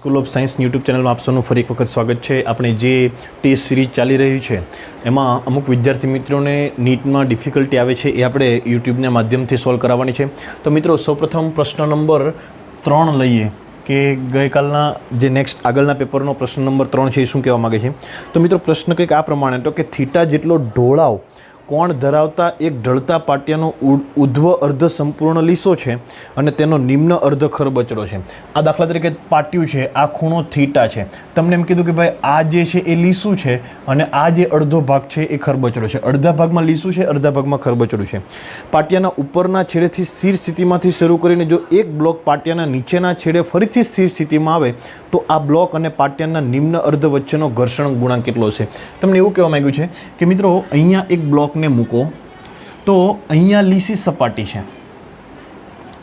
School of science YouTube ચેનલમાં આપ સૌનું ફરી એક વખત સ્વાગત છે। આપણે જે ટેસ્ટ સિરીઝ ચાલી રહી છે એમાં અમુક વિદ્યાર્થી મિત્રોને નીટમાં ડિફિકલ્ટી આવે છે એ આપણે યુટ્યુબના માધ્યમથી સોલ્વ કરાવવાની છે। તો મિત્રો સૌપ્રથમ પ્રશ્ન નંબર 3 લઈએ કે ગઈકાલના જે નેક્સ્ટ આગળના પેપરનો પ્રશ્ન નંબર 3 છે એ શું કહેવા માગે છે। તો મિત્રો પ્રશ્ન કંઈક આ પ્રમાણે તો કે થીટા જેટલો ઢોળાવ કોણ ધરાવતા એક ઢળતા પાટિયાનો ઉધ્વ અર્ધ સંપૂર્ણ લીસો છે અને તેનો નિમ્ન અર્ધ ખરબચડો છે। આ દાખલા તરીકે પાટિયું છે, આ ખૂણો થીટા છે, તમને એમ કીધું કે ભાઈ આ જે છે એ લીસું છે અને આ જે અડધો ભાગ છે એ ખરબચડો છે। અડધા ભાગમાં લીસું છે, અડધા ભાગમાં ખરબચડું છે। પાટિયાના ઉપરના છેડેથી સ્થિર સ્થિતિમાંથી શરૂ કરીને જો એક બ્લોક પાટિયાના નીચેના છેડે ફરીથી સ્થિર સ્થિતિમાં આવે તો આ બ્લોક અને પાટિયાના નિમ્ન અર્ધ વચ્ચેનો ઘર્ષણ ગુણાંક કેટલો છે। તમને એવું કહેવા માંગ્યું છે કે મિત્રો અહીંયા એક બ્લોક ને મૂકો તો અહીંયા લીસી સપાટી છે,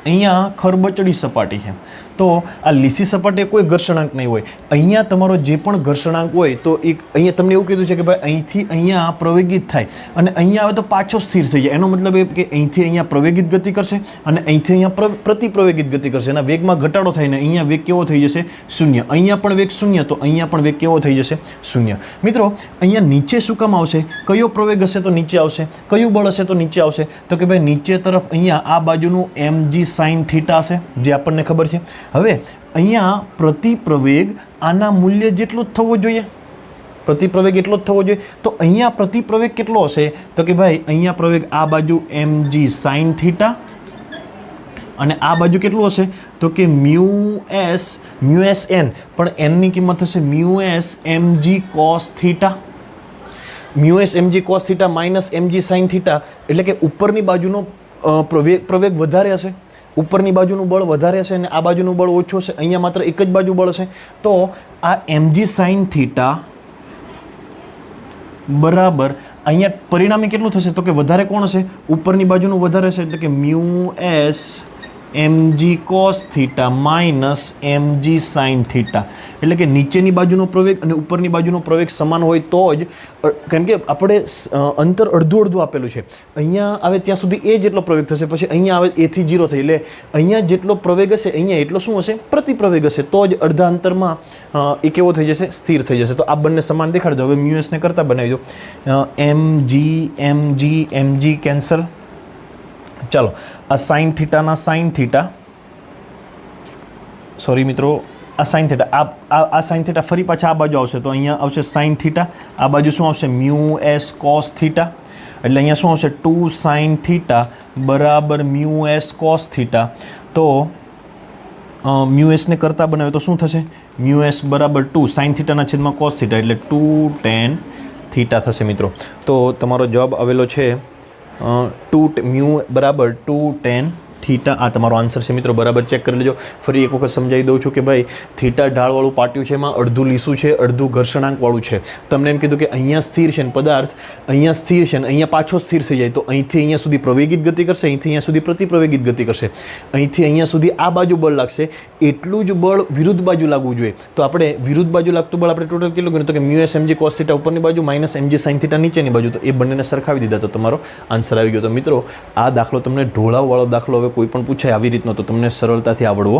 અહીંયા ખરબચડી સપાટી છે, તો આ લીસી સપાટી કોઈ ઘર્ષણાંક નહીં હોય। અહીંયા તમારો જે પણ ઘર્ષણાંક હોય તો એક અહીંયા તમને એવું કીધું છે કે ભાઈ અહીંથી અહીંયા પ્રવેગિત થાય અને અહીંયા આવે તો પાછો સ્થિર થઈ જાય। એનો મતલબ એ કે અહીંથી અહીંયા પ્રવેગિત ગતિ કરશે અને અહીંથી અહીંયા પ્રતિપ્રવેગિત ગતિ કરશે। એના વેગમાં ઘટાડો થઈને અહીંયા વેગ કેવો થઈ જશે? 0। અહીંયા પણ વેગ 0 તો અહીંયા પણ વેગ કેવો થઈ જશે? 0। મિત્રો અહીંયા નીચે શું કામ આવશે? કયો પ્રવેગ હશે તો નીચે આવશે, કયું બળ હશે તો નીચે આવશે? તો કે ભાઈ નીચે તરફ અહીંયા આ બાજુનું mg sin થીટા હશે જે આપણને ખબર છે। હવે અહીંયા પ્રતિપ્રવેગ આના મૂલ્ય જેટલો જ થવો જોઈએ, પ્રતિપ્રવેગ એટલો જ થવો જોઈએ। તો અહીંયા પ્રતિપ્રવેગ કેટલો હશે? તો કે ભાઈ અહીંયા પ્રવેગ આ બાજુ mg sin થીટા અને આ બાજુ કેટલું હશે? તો કે મ્યુએસ n, પણ n ની કિંમત હશે mu s mg cos theta, mu s mg cos theta minus mg sin theta, એટલે કે ઉપરની બાજુનો પ્રવેગ વધારે હશે, ઉપરની બાજુનું બળ વધારે હશે અને આ બાજુનું બળ ઓછું હશે। અહીંયા માત્ર એક જ બાજુ બળ હશે તો આ mg sin થીટા બરાબર અહીંયા પરિણામી કેટલું થશે? તો કે વધારે કોણ હશે? ઉપરની બાજુનું વધારે હશે એટલે કે mu s mg cos theta minus mg sin theta, એટલે કે નીચેની બાજુનો પ્રવેગ અને ઉપરની બાજુનો પ્રવેગ સમાન હોય તો જ, કેમ કે આપણે અંતર અડધું અડધું આપેલું છે, અહીંયા આવે ત્યાં સુધી એ જેટલો પ્રવેગ થશે, પછી અહીંયા આવે એથી 0 થઈ, એટલે અહીંયા જેટલો પ્રવેગ હશે અહીંયા એટલો શું હશે? પ્રતિપ્રવેગ હશે, તો જ અડધા અંતરમાં એ કેવો થઈ જશે? સ્થિર થઈ જશે। તો આ બંને સમાન દેખાડી દો। હવે મ્યુએસને કરતા બનાવી દો, mg કેન્સલ, ચાલો આ સાઇન થીટાના સાઇન થીટા, સોરી મિત્રો આ સાઇન થીટા, આ સાઇન થીટા ફરી પાછા આ બાજુ આવશે તો અહીંયા આવશે સાઇન થીટા, આ બાજુ શું આવશે? મ્યુ એસ કોસ થીટા, એટલે અહીંયા શું આવશે? 2 સાઇન થીટા બરાબર મ્યુ એસ કોસ થીટા। તો મ્યુ એસને કરતા બનાવે તો શું થશે? મ્યુ એસ બરાબર 2 સાઇન થીટાના છેદમાં કોસ થીટા એટલે 2 tan થીટા થશે મિત્રો। તો તમારો જવાબ આવેલો છે 2 મ્યુ બરાબર 2 tan થીટા। આ તમારો આન્સર છે મિત્રો, બરાબર ચેક કરી લેજો। ફરી એક વખત સમજાવી દઉં છું કે ભાઈ થીટા ઢાળવાળું પાટિયું છે, એમાં અડધું લીસું છે, અડધું ઘર્ષણાંકવાળું છે। તમને એમ કીધું કે અહીંયા સ્થિર છે ને પદાર્થ, અહીંયા સ્થિર છે ને અહીંયા પાછો સ્થિર થઈ જાય તો અહીંથી અહીંયા સુધી પ્રવેગિત ગતિ કરશે, અહીંથી અહીંયા સુધી પ્રતિપ્રવેગિત ગતિ કરશે, અહીંથી અહીંયા સુધી આ બાજુ બળ લાગશે, એટલું જ બળ વિરુદ્ધ બાજુ લાગવું જોઈએ। તો આપણે વિરુદ્ધ બાજુ લાગતું બળ આપણે ટોટલ કેટલું ગણ્યું? તો કે મ્યુએસ mg cos થીટા ઉપરની બાજુ માઇનસ mg sin થીટા નીચેની બાજુ, તો એ બંનેને સરખાવી દીધા તો તમારો આન્સર આવી ગયો। તો મિત્રો આ દાખલો તમને ઢોળાવવાળો દાખલો હવે કોઈ પણ પૂછાય આવી રીતનો તો તમને સરળતાથી આવડવો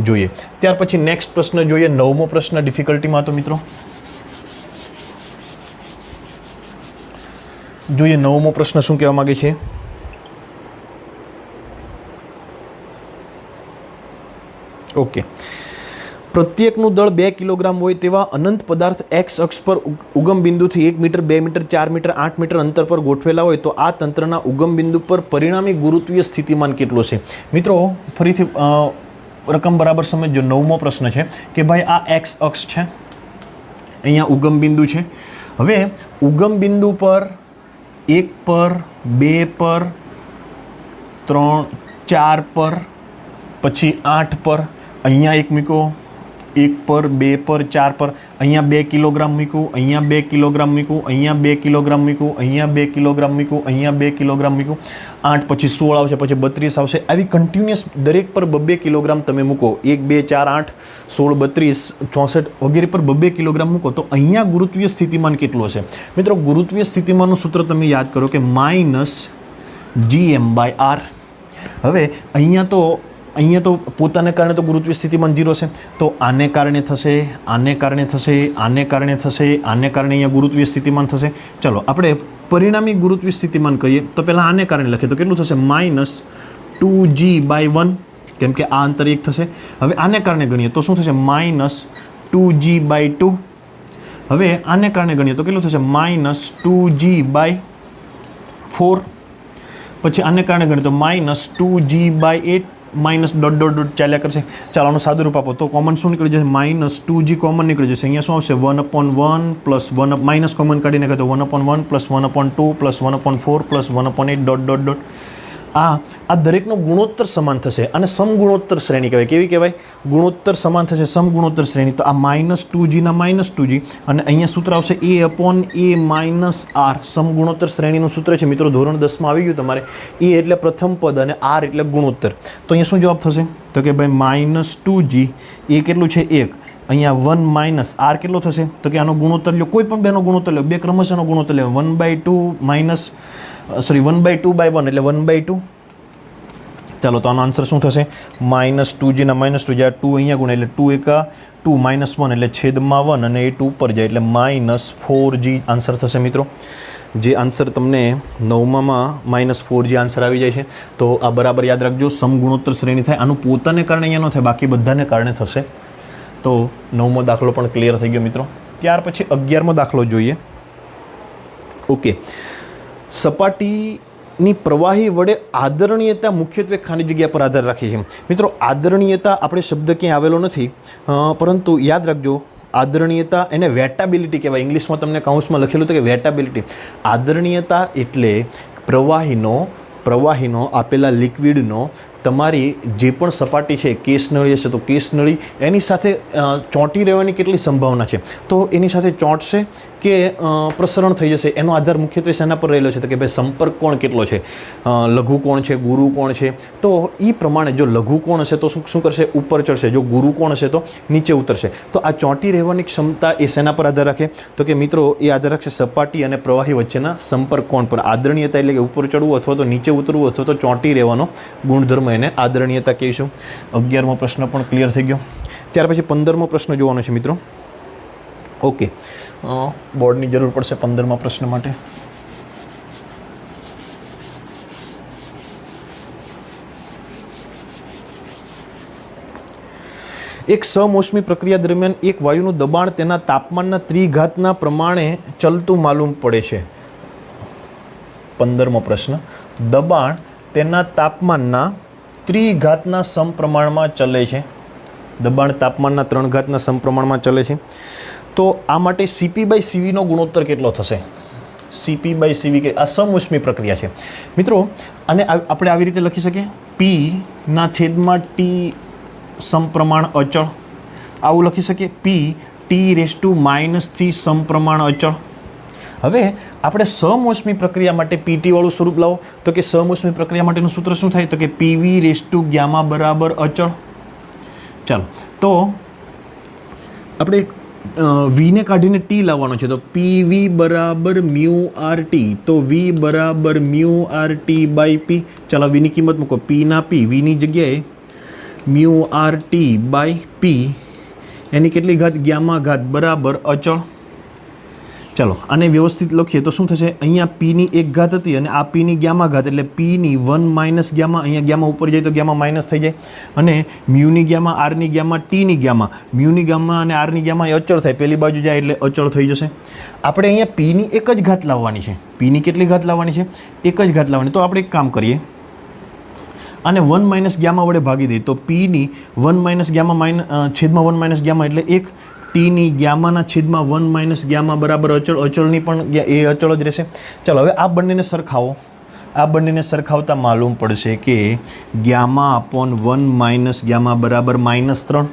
જોઈએ। ત્યાર પછી નેક્સ્ટ પ્રશ્ન જોઈએ, 9મો પ્રશ્ન ડિફિકલ્ટીમાં। તો મિત્રો જોઈએ 9મો પ્રશ્ન શું કહેવા માંગે છે। ઓકે, પ્રત્યેકનું દળ 2 કિલોગ્રામ હોય તેવા અનંત પદાર્થ x અક્ષ પર ઉગમ બિંદુથી 1 મીટર, 2 મીટર, 4 મીટર, 8 મીટર અંતર પર ગોઠવેલા હોય તો આ તંત્રના ઉગમ બિંદુ પર પરિણામી ગુરુત્વીય સ્થિતિમાન કેટલું છે? મિત્રો ફરીથી રકમ બરાબર સમજજો। 9મો પ્રશ્ન છે કે ભાઈ આ x અક્ષ છે, અહીંયા ઉગમ બિંદુ છે। હવે ઉગમ બિંદુ પર 1 પર, 2 પર, 3, 4 પર, પછી 8 પર, અહીંયા એક મૂકો, 1 પર, 2 પર, 4 પર, અહીંયા 2 કિલોગ્રામ મૂકું, અહીંયા 2 કિલોગ્રામ મૂકું, અહીંયા 2 કિલોગ્રામ મૂકું, અહીંયા 2 કિલોગ્રામ મૂકું, અહીંયા 2 કિલોગ્રામ મૂકું, 8 પછી 16 આવશે, પછી 32 આવશે, આવી કન્ટિન્યુઅસ દરેક પર 2 કિલોગ્રામ તમે મૂકો, 1, 2, 4, 8, 16, 32, 64 વગેરે પર 2 કિલોગ્રામ મૂકો તો અહીંયા ગુરુત્વીય સ્થિતિમાન કેટલું હશે? મિત્રો ગુરુત્વીય સ્થિતિમાનનું સૂત્ર તમે યાદ કરો કે -gm/r। હવે અહીંયા તો અહીંયા તો પોતાને કારણે તો ગુરુત્વીય સ્થિતિમાન 0 છે, તો આને કારણે થશે, આને કારણે થશે, આને કારણે થશે, આને કારણે અહીંયા ગુરુત્વીય સ્થિતિમાન થશે. ચલો આપણે પરિણામી ગુરુત્વીય સ્થિતિમાન કહીએ તો પહેલાં આને કારણે લખીએ તો કેટલું થશે? -2g/1, કેમ કે આ અંતર 1 થશે. હવે આને કારણે ગણીએ તો શું થશે? -2g/2. હવે આને કારણે ગણીએ તો કેટલું થશે? -2g/4. પછી આને કારણે ગણીએ તો -2g/8 -... ચાલ્યા કરશે. ચાલો આનું સાદું રૂપ આપો તો કોમન શું નીકળી જશે? -2g કોમન નીકળી જશે. અહીંયા શું આવશે? 1/1 પ્લસ 1 માઇનસ કોમન કાઢી નાખે તો 1/1 પ્લસ 1/2 પ્લસ 1/4 પ્લસ 1/8 ... આ દરેકનો ગુણોત્તર સમાન થશે અને સમગુણોત્તર શ્રેણી કહેવાય. કેવી કહેવાય? ગુણોત્તર સમાન થશે, સમગુણોત્તર શ્રેણી. તો આ -2g ના -2g અને અહીંયા સૂત્ર આવશે a/a-r. સમગુણોત્તર શ્રેણીનું સૂત્ર છે મિત્રો, ધોરણ 10માં આવી ગયું તમારે. a એટલે પ્રથમ પદ અને r એટલે ગુણોત્તર. તો અહીંયા શું જવાબ થશે? તો કે ભાઈ -2g એ કેટલું છે? 1. અહીંયા 1 - r કેટલો થશે? તો કે આનો ગુણોત્તર લો, કોઈ પણ બેનો ગુણોત્તર લો, બે ક્રમશઃનો ગુણોત્તર લો. 1/2 એટલે 1/2. ચાલો તો આનો આન્સર શું થશે? -2g ના -2g. આ 2 અહીંયા ગુણે એટલે 2 × 2 -1 એટલે છેદમાં 1 અને એ 2 ઉપર જાય એટલે -4g આન્સર થશે મિત્રો. જે આન્સર તમને 9માં -4g આન્સર આવી જાય છે. તો આ બરાબર યાદ રાખજો, સમગુણોત્તર શ્રેણી થાય. આનું પોતાને કારણે અહીંયા ન થાય, બાકી બધાને કારણે થશે. તો 9મો દાખલો પણ ક્લિયર થઈ ગયો મિત્રો. ત્યાર પછી 11મો દાખલો જોઈએ. ઓકે, સપાટીની પ્રવાહી વડે આદરણીયતા મુખ્યત્વે ખાલી જગ્યા પર આધાર રાખે છે. મિત્રો આદરણીયતા આપણે શબ્દ ક્યાંય આવેલો નથી, પરંતુ યાદ રાખજો આદરણીયતા એને વેટાબિલિટી કહેવાય. ઇંગ્લિશમાં તમને કાઉન્સમાં લખેલું હતું કે વેટાબિલિટી. આદરણીયતા એટલે પ્રવાહીનો આપેલા લિક્વિડનો તમારી જે પણ સપાટી છે, કેસ નળી હશે તો કેસ નળી એની સાથે ચોંટી રહેવાની કેટલી સંભાવના છે, તો એની સાથે ચોંટશે કે પ્રસરણ થઈ જશે એનો આધાર મુખ્યત્વે શેના પર રહેલો છે? તો કે ભાઈ સંપર્ક કોણ કેટલો છે, લઘુ કોણ છે, ગુરુ કોણ છે. તો એ પ્રમાણે જો લઘુ કોણ હશે તો શું કરશે? ઉપર ચડશે. જો ગુરુ કોણ હશે તો નીચે ઉતરશે. તો આ ચોંટી રહેવાની ક્ષમતા એ શેના પર આધાર રાખે? તો કે મિત્રો એ આધાર રાખશે સપાટી અને પ્રવાહી વચ્ચેના સંપર્ક કોણ પર. આદરણીયતા એટલે કે ઉપર ચડવું અથવા તો નીચે ઉતરવું અથવા તો ચોંટી રહેવાનો ગુણધર્મ એને આદરણીયતા કહીશું. 11મો પ્રશ્ન પણ ક્લિયર થઈ ગયો. ત્યાર પછી 15મો પ્રશ્ન જોવાનો છે મિત્રો. ઓકે, બોર્ડની જરૂર પડશે 15મા પ્રશ્ન માટે. એક સમોષ્મી પ્રક્રિયા દરમિયાન એક વાયુનું દબાણ તેના તાપમાનના ત્રિઘાતના પ્રમાણે ચલતું માલુમ પડે છે. 15મો પ્રશ્ન, દબાણ તેના તાપમાનના ત્રિઘાતના સમપ્રમાણમાં ચલે છે. દબાણ તાપમાનના 3 ઘાતના સમપ્રમાણમાં ચલે છે. તો આ માટે CP/CV નો ગુણોત્તર કેટલો થશે? CP/CV કે આ સમઉષ્મી પ્રક્રિયા છે મિત્રો. અને આપણે આવી રીતે લખી શકીએ, P/T સમપ્રમાણ અચળ. આવું લખી શકીએ, P/T⁻³ સમપ્રમાણ અચળ. હવે આપણે સમઉષ્મી પ્રક્રિયા માટે PT વાળું સ્વરૂપ લાવો તો કે સમઉષ્મી પ્રક્રિયા માટેનું સૂત્ર શું થાય? તો કે PV⁻γ બરાબર અચળ. ચાલો તો આપણે વીને કાઢીને ટી લાવવાનો છે. તો PV બરાબર μRT. તો V બરાબર μRT/P. ચાલો વીની કિંમત મૂકો. P ના P, વીની જગ્યાએ μRT/P એની કેટલી ઘાત? ગામા ઘાત બરાબર અચળ. ચાલો આને વ્યવસ્થિત લખીએ તો શું થશે? અહીંયા Pની 1 ઘાત હતી અને આ Pની ગામા ઘાત એટલે Pની 1 - ગામા. અહીંયા ગામા ઉપર જાય તો ગામા માઇનસ થઈ જાય અને મ્યુની ગામા, આરની ગામા, ટીની ગામા. મ્યુની ગામા અને આરની ગામા એ અચળ થાય, પહેલી બાજુ જાય એટલે અચળ થઈ જશે. આપણે અહીંયા Pની 1 જ ઘાત લાવવાની છે. Pની કેટલી ઘાત લાવવાની છે? 1 જ ઘાત લાવવાની. તો આપણે એક કામ કરીએ, આને 1 - ગામા વડે ભાગી દઈએ તો Pની 1 - ગામા છેદમાં 1 - ગામા એટલે 1. ટીની ગામાના છેદમાં 1 - ગામા બરાબર અચળ. અચળની પણ એ અચળ જ રહેશે. ચાલો હવે આ બંનેને સરખાવો. આ બંનેને સરખાવતા માલુમ પડશે કે γ/1 - ગામા બરાબર -3.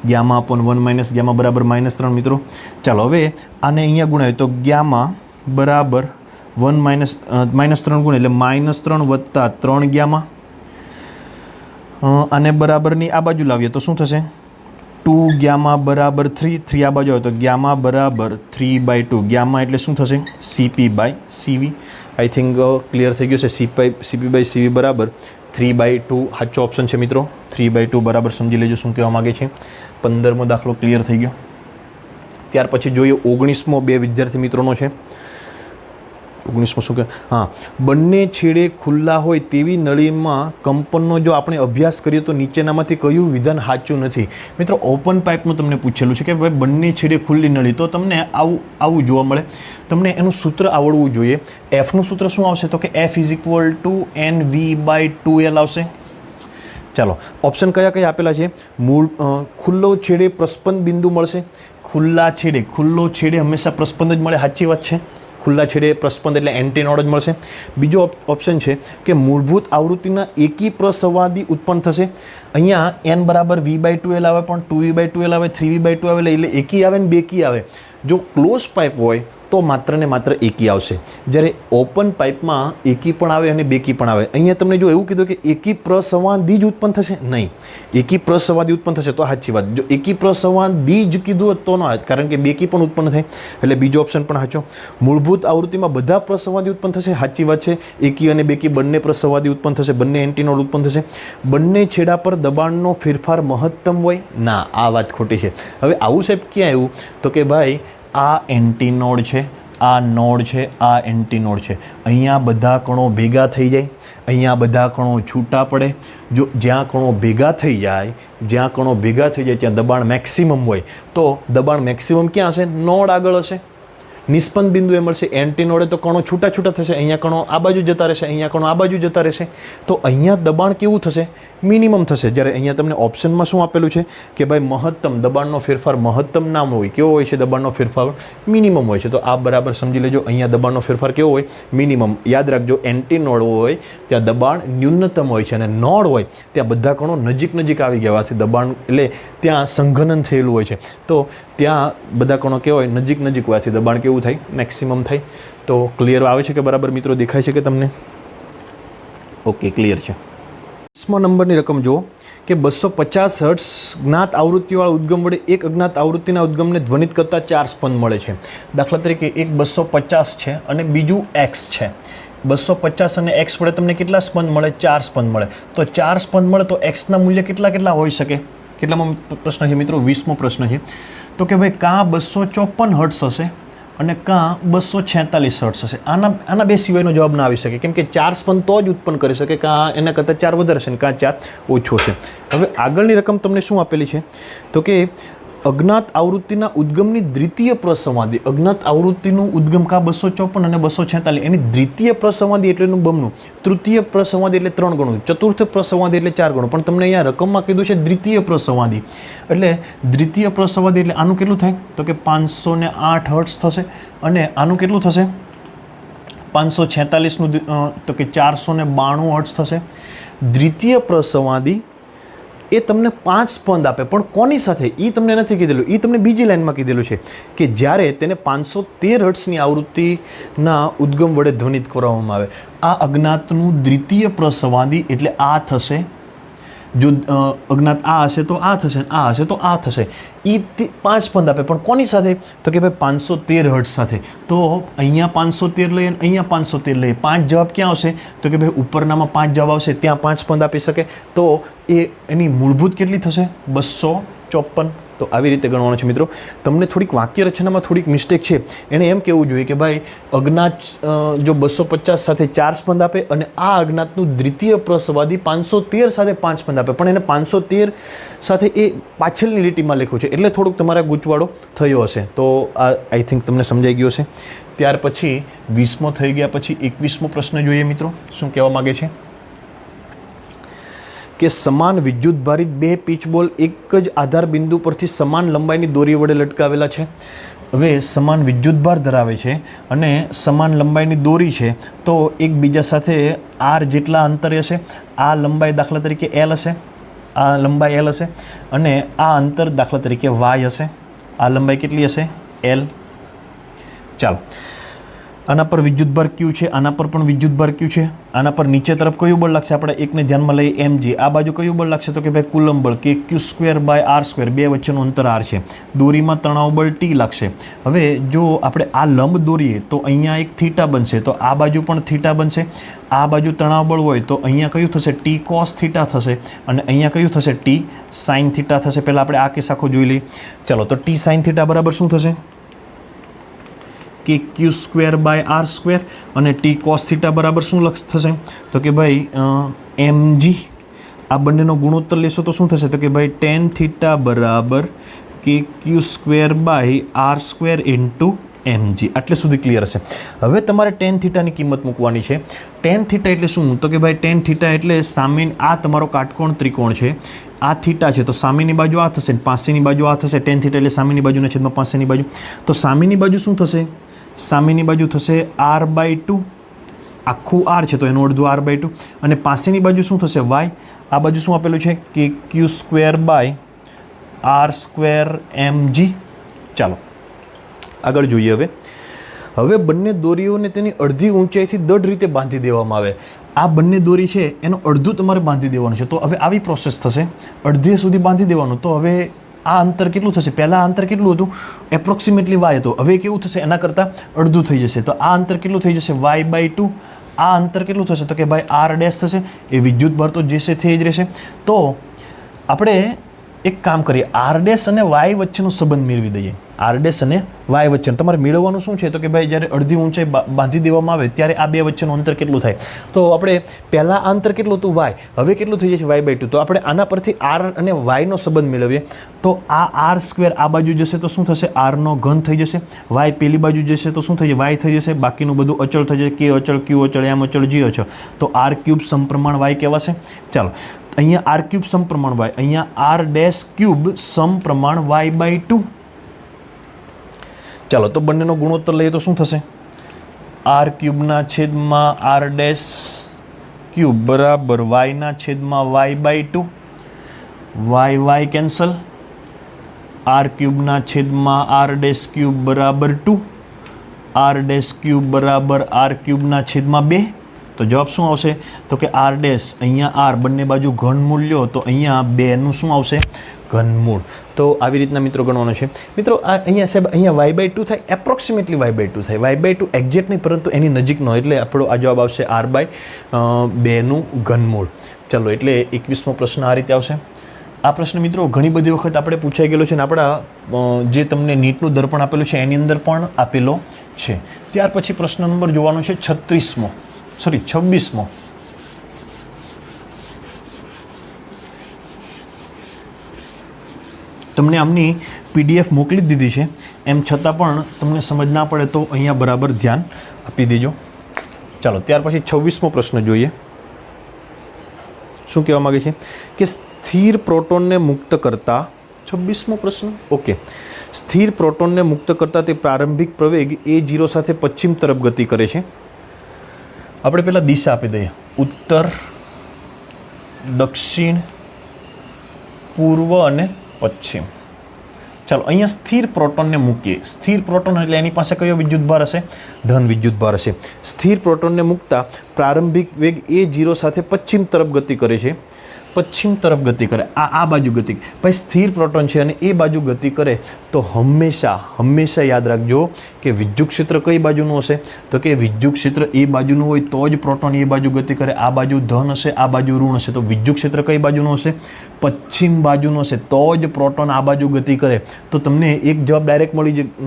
γ/1 - ગામા બરાબર -3 મિત્રો. ચાલો હવે આને અહીંયા ગુણાય તો ગામા બરાબર 1 -3 ગુણ એટલે -3 + 3 ગામા. અને બરાબરની આ બાજુ લાવીએ તો શું થશે? 2 ગામા બરાબર 3. 3 આ બાજુ આવે તો ગામા બરાબર 3/2. ગામા એટલે શું થશે? CP/CV. આઈ થિંક ક્લિયર થઈ ગયું છે. CP/CV બરાબર 3/2 સાચો ઓપ્શન છે મિત્રો. 3/2 બરાબર સમજી લેજો શું કહેવા માગે છે. 15મો દાખલો ક્લિયર થઈ ગયો. ત્યાર પછી જોઈએ 19મો બે વિદ્યાર્થી મિત્રોનો છે. 19મો શું કહે? હા, બંને છેડે ખુલ્લા હોય તેવી નળીમાં કંપનનો જો આપણે અભ્યાસ કરીએ તો નીચેનામાંથી કયું વિધાન સાચું નથી? મિત્રો ઓપન પાઇપનું તમને પૂછેલું છે કે ભાઈ બંને છેડે ખુલ્લી નળી, તો તમને આવું જોવા મળે. તમને એનું સૂત્ર આવડવું જોઈએ. એફનું સૂત્ર શું આવશે? તો કે F = NV/2L આવશે. ચાલો, ઓપ્શન કયા કયા આપેલા છે? ખુલ્લો છેડે પ્રસ્પંદ બિંદુ મળશે. ખુલ્લો છેડે હંમેશા પ્રસ્પંદ જ મળે, સાચી વાત છે. ખુલ્લા છેડે પ્રસ્પંદ એટલે એન્ટીનોડ જ મળશે. બીજો ઓપ્શન છે કે મૂળભૂત આવૃત્તિના એકી પ્રસંવાદી ઉત્પન્ન થશે. અહીંયા n = V/2L આવે, પણ 2V/2L આવે, 3V/2 આવે, એટલે એકી આવે ને બેકી આવે. જો ક્લોઝ પાઇપ હોય તો માત્ર ને માત્ર એકી આવશે. જ્યારે ઓપન પાઇપમાં એકી પણ આવે અને બેકી પણ આવે. અહીંયા તમને જો એવું કીધું કે એકી પ્રસંવાદી જ ઉત્પન્ન થશે, નહીં, એકી પ્રસંવાદી ઉત્પન્ન થશે તો સાચી વાત. જો એકી પ્રસંવાદી જ કીધું તો ન આવે, કારણ કે બેકી પણ ઉત્પન્ન થાય, એટલે બીજો ઓપ્શન પણ સાચો. મૂળભૂત આવૃત્તિમાં બધા પ્રસંવાદી ઉત્પન્ન થશે, સાચી વાત છે. એકી અને બેકી બંને પ્રસંવાદી ઉત્પન્ન થશે, બંને એન્ટીનોડ ઉત્પન્ન થશે. બંને છેડા પર દબાણનો ફેરફાર મહત્તમ હોય, ના, આ વાત ખોટી છે. હવે આવું સાહેબ ક્યાં આવ્યું? તો કે ભાઈ આ એન્ટીનોડ છે, આ નોડ છે, આ એન્ટીનોડ છે. અહીંયા બધા કણો ભેગા થઈ જાય, અહીંયા બધા કણો છૂટા પડે. જો જ્યાં કણો ભેગા થઈ જાય ત્યાં દબાણ મેક્સિમમ હોય, તો દબાણ મેક્સિમમ ક્યાં હશે? નોડ આગળ હશે. નિષ્પન્ન બિંદુ એ મળશે. એન્ટીનોડે તો કણો છૂટા થશે, અહીંયા કણો આ બાજુ જતા રહેશે, અહીંયા કણો આ બાજુ જતા રહેશે. તો અહીંયા દબાણ કેવું થશે? મિનિમમ થશે. જ્યારે અહીંયા તમને ઓપ્શનમાં શું આપેલું છે કે ભાઈ મહત્તમ દબાણનો ફેરફાર મહત્તમ ના હોય. કેવો હોય છે દબાણનો ફેરફાર? મિનિમમ હોય છે. તો આ બરાબર સમજી લેજો. અહીંયા દબાણનો ફેરફાર કેવો હોય? મિનિમમ. યાદ રાખજો, એન્ટીનોડ હોય ત્યાં દબાણ ન્યૂનતમ હોય છે, અને નોડ હોય ત્યાં બધા કણો નજીક આવી ગયા હોવાથી દબાણ એટલે ત્યાં સંઘનન થયેલું હોય છે. તો ત્યાં બધા કણો કેવા હોય? નજીક હોવાથી દબાણ કેવું થાય? મેક્સિમમ થાય. તો ક્લિયર આવે છે કે બરાબર મિત્રો? દેખાય છે કે તમને? ઓકે, ક્લિયર છે. 20મા નંબરની રકમ જુઓ કે 250 હર્ટ્ઝ જ્ઞાત આવૃત્તિવાળા ઉદ્ગમ વડે એક અજ્ઞાત આવૃત્તિના ઉદ્ગમને ધ્વનિત કરતા 4 સ્પંદ મળે છે. દાખલા તરીકે એક 250 છે અને બીજું x છે. 250 અને x વડે તમને કેટલા સ્પંદ મળે? 4 સ્પંદ મળે. તો 4 સ્પંદ મળે તો xના મૂલ્ય કેટલા હોઈ શકે? કેટલામાં પ્રશ્ન છે મિત્રો? 20મો પ્રશ્ન છે. તો કે ભાઈ કાં 254 હર્ટ્ઝ હશે અને કાં 246 હર્ટ્ઝ હશે. આના બે સિવાયનો જવાબ ના આવી શકે, કેમ કે 4 સ્પંદ તો જ ઉત્પન્ન કરી શકે, કાં એના કરતાં 4 વધારે છે ને કાં 4 ઓછો છે. હવે આગળની રકમ તમને શું આપેલી છે? તો કે અજ્ઞાત આવૃત્તિના ઉદ્ગમની દ્વિતીય પ્રસંવાદી. અજ્ઞાત આવૃત્તિનું ઉદ્ગમ કાં 254 અને 246, એની દ્વિતીય પ્રસંવાદી એટલે એનું બમણું, તૃતીય પ્રસંવાદી એટલે 3 ગણું, ચતુર્થ પ્રસંવાદી એટલે 4 ગણું. પણ તમને અહીંયા રકમમાં કીધું છે દ્વિતીય પ્રસંવાદી. એટલે દ્વિતીય પ્રસંવાદી એટલે આનું કેટલું થાય? તો કે 508 હર્ટ્ઝ થશે. અને આનું કેટલું થશે? 546નું તો કે 492 હર્ટ્ઝ થશે. દ્વિતીય પ્રસંવાદી એ તમને 5 સ્પંદ આપે, પણ કોની સાથે એ તમને નથી કીધેલું. એ તમને બીજી લાઇનમાં કીધેલું છે કે જ્યારે તેને 513 હર્ટ્ઝની આવૃત્તિના ઉદ્ગમ વડે ધ્વનિત કરવામાં આવે. આ અજ્ઞાતનું દ્વિતીય પ્રસંવાદી એટલે આ થશે. જો અજ્ઞાત આ હશે તો આ થશે, આ હશે તો આ થશે. એ 5 સ્પંદ આપે, પણ કોની સાથે? તો કે ભાઈ 513 હર્ટ્ઝ સાથે. તો અહીંયા 513 લઈએ અને અહીંયા 513 લઈએ. 5 જવાબ ક્યાં આવશે? તો કે ભાઈ ઉપરનામાં 5 જવાબ આવશે, ત્યાં 5 સ્પંદ આપી શકે. તો એની મૂળભૂત કેટલી થશે? 254. તો આવી રીતે ગણવાનું છે મિત્રો. તમને થોડીક વાક્ય રચનામાં થોડીક મિસ્ટેક છે. એણે એમ કહેવું જોઈએ કે ભાઈ અજ્ઞાત જો 250 સાથે 4 સ્પંદ આપે અને આ અજ્ઞાતનું દ્વિતીય પ્રસંવાદી 513 સાથે 5 સ્પંદ આપે, પણ એને 513 સાથે એ પાછળની લીટીમાં લખ્યું છે, એટલે થોડુંક તમારા ગૂંચવાડો થયો હશે. તો આ આઈ થિંક તમને સમજાઈ ગયો હશે. ત્યાર પછી 20મો થઈ ગયા પછી 21મો પ્રશ્ન જોઈએ મિત્રો. શું કહેવા માગે છે કે સમાન વિદ્યુત ભારિત 2 પીચ બોલ એક જ આધાર બિંદુ પરથી સમાન લંબાઈની દોરી વડે લટકાવેલા છે. હવે સમાન વિદ્યુતભાર ધરાવે છે અને સમાન લંબાઈની દોરી છે, તો એકબીજા સાથે r જેટલા અંતરે હશે. આ લંબાઈ દાખલા તરીકે l હશે, આ લંબાઈ l હશે, અને આ અંતર દાખલા તરીકે y હશે. આ લંબાઈ કેટલી હશે? l. ચાલો, આના પર વિદ્યુતભાર ક્યુ છે, આના પર પણ વિદ્યુતભાર ક્યુ છે, આના પર નીચે તરફ કયું બળ લાગશે, આપણે એકને ધ્યાનમાં લઈએ mg, આ બાજુ કયું બળ લાગશે તો કે ભાઈ કુલમ બળ કે q²/r², બે વચ્ચેનું અંતર r છે, દોરીમાં તણાવ બળ t લાગશે. હવે જો આપણે આ લંબ દોરીએ તો અહીંયા એક થીટા બનશે, તો આ બાજુ પણ થીટા બનશે, આ બાજુ તણાવ બળ હોય તો અહીંયા કયું થશે t cos થીટા થશે અને અહીંયા કયું થશે t sin થીટા થશે. પહેલાં આપણે આ કેસ આખો જોઈ લઈએ. ચાલો, તો t sin થીટા બરાબર શું થશે કે q²/r² અને t cos થીટા બરાબર શું થશે તો કે ભાઈ mg, આ બંનેનો ગુણોત્તર લેશો તો શું થશે તો કે ભાઈ tan થીટા બરાબર કે q²/r² ઇન્ટુ mg. આટલે સુધી ક્લિયર હશે. હવે તમારે tan થીટાની કિંમત મૂકવાની છે. tan થીટા એટલે શું તો કે ભાઈ tan થીટા એટલે સામે આ તમારો કાટકોણ ત્રિકોણ છે, આ થીટા છે તો સામેની બાજુ આ થશે, પાસેની બાજુ આ થશે. tan થીટા એટલે સામેની બાજુના છેદમાં પાસેની બાજુ. તો સામેની બાજુ શું થશે, સામેની બાજુ થશે r/2, આખું r છે તો એનું અડધું r/2 અને પાસેની બાજુ શું થશે y, આ બાજુ શું આપેલું છે કે q²/r² mg. ચાલો આગળ જોઈએ. હવે બંને દોરીઓને તેની અડધી ઊંચાઈથી દઢ રીતે બાંધી દેવામાં આવે. આ બંને દોરી છે એનું અડધું તમારે બાંધી દેવાનું છે. તો હવે આવી પ્રોસેસ થશે, અડધી સુધી બાંધી દેવાનું. તો હવે આ અંતર કેટલું થશે, પહેલાં અંતર કેટલું હતું એપ્રોક્સિમેટલી y હતું, હવે કેવું થશે એના કરતાં અડધું થઈ જશે. તો આ અંતર કેટલું થઈ જશે y/2. આ અંતર કેટલું થશે તો કે ભાઈ r' થશે. એ વિદ્યુતભાર તો જે છે તે જ રહેશે. તો આપણે એક કામ કરીએ, r' અને y વચ્ચેનો સંબંધ મેળવી દઈએ. r' અને y વચ્ચે તમારે મેળવવાનું શું છે તો કે ભાઈ જ્યારે અડધી ઊંચાઈ બાંધી દેવામાં આવે ત્યારે આ બે વચ્ચેનું અંતર કેટલું થાય. તો આપણે પહેલાં આ અંતર કેટલું હતું y, હવે કેટલું થઈ જશે y/2. તો આપણે આના પરથી r અને y નો સંબંધ મેળવીએ. તો આ r² આ બાજુ જશે તો શું થશે, r નો ઘન થઈ જશે. y પેલી બાજુ જશે તો શું થઈ જશે, y થઈ જશે. બાકીનું બધું અચળ થઈ જશે, k અચળ, q અચળ, m અચળ, g અચળ. તો r³ સમપ્રમાણ y કહેવાશે. ચાલો, અહીંયા r³ સમપ્રમાણ y, અહીંયા r' સમપ્રમાણ y/2. ચાલો, તો બંનેનો ગુણોત્તર લઈએ તો શું થશે, r³ બરાબર y/2, y કેન્સલ, r³ બરાબર 2, r' બરાબર r³/2. તો જવાબ શું આવશે તો કે r' અહીંયા r બંને બાજુ ઘનમૂળ લ્યો તો અહીંયા 2નું શું આવશે, ઘનમૂળ. તો આવી રીતના મિત્રો ગણવાનું છે. મિત્રો આ અહીંયા સાહેબ અહીંયા y/2 થાય, એપ્રોક્સિમેટલી y/2 થાય, y/2 એક્ઝેક્ટ નહીં પરંતુ એની નજીકનો, એટલે આપણો આ જવાબ આવશે r/2નું ઘનમૂળ. ચાલો, એટલે 21મો પ્રશ્ન આ રીતે આવશે. આ પ્રશ્ન મિત્રો ઘણી બધી વખત આપણે પૂછાઈ ગયેલો છે અને આપણા જે તમને નીટનું દર્પણ આપેલું છે એની અંદર પણ આપેલો છે. ત્યાર પછી પ્રશ્ન નંબર જોવાનો છે 26મો. તમને આમની PDF મોકલી જ દીધી છે, એમ છતાં પણ તમને સમજ ના પડે તો અહીંયા બરાબર ધ્યાન આપી દેજો. ચાલો, ત્યાર પછી 26મો પ્રશ્ન જોઈએ. શું કહેવા માગે છે કે સ્થિર પ્રોટોનને મુક્ત કરતા, 26મો પ્રશ્ન, ઓકે, સ્થિર પ્રોટોનને મુક્ત કરતા તે પ્રારંભિક પ્રવેગ a0 સાથે પશ્ચિમ તરફ ગતિ કરે છે. આપણે પહેલાં દિશા આપી દઈએ, ઉત્તર, દક્ષિણ, પૂર્વ અને પશ્ચિમ. ચાલો, અહીંયા સ્થિર પ્રોટોનને મૂકીએ. સ્થિર પ્રોટોન એટલે એની પાસે કયો વિદ્યુતભાર હશે, ધન વિદ્યુતભાર હશે. સ્થિર પ્રોટોનને મૂકતા પ્રારંભિક વેગ a0 સાથે પશ્ચિમ તરફ ગતિ કરે છે. પશ્ચિમ તરફ ગતિ કરે, આ બાજુ ગતિ, ભાઈ સ્થિર પ્રોટોન છે અને એ બાજુ ગતિ કરે તો હંમેશા યાદ રાખજો કે વિદ્યુત ક્ષેત્ર કઈ બાજુનું હશે તો કે વિદ્યુત ક્ષેત્ર એ બાજુનું હોય તો જ પ્રોટોન એ બાજુ ગતિ કરે. આ બાજુ ધન હશે, આ બાજુ ઋણ હશે, તો વિદ્યુત ક્ષેત્ર કઈ બાજુનું હશે, પશ્ચિમ બાજુનું હશે, તો જ પ્રોટોન આ બાજુ ગતિ કરે. તો તમને એક જવાબ ડાયરેક્ટ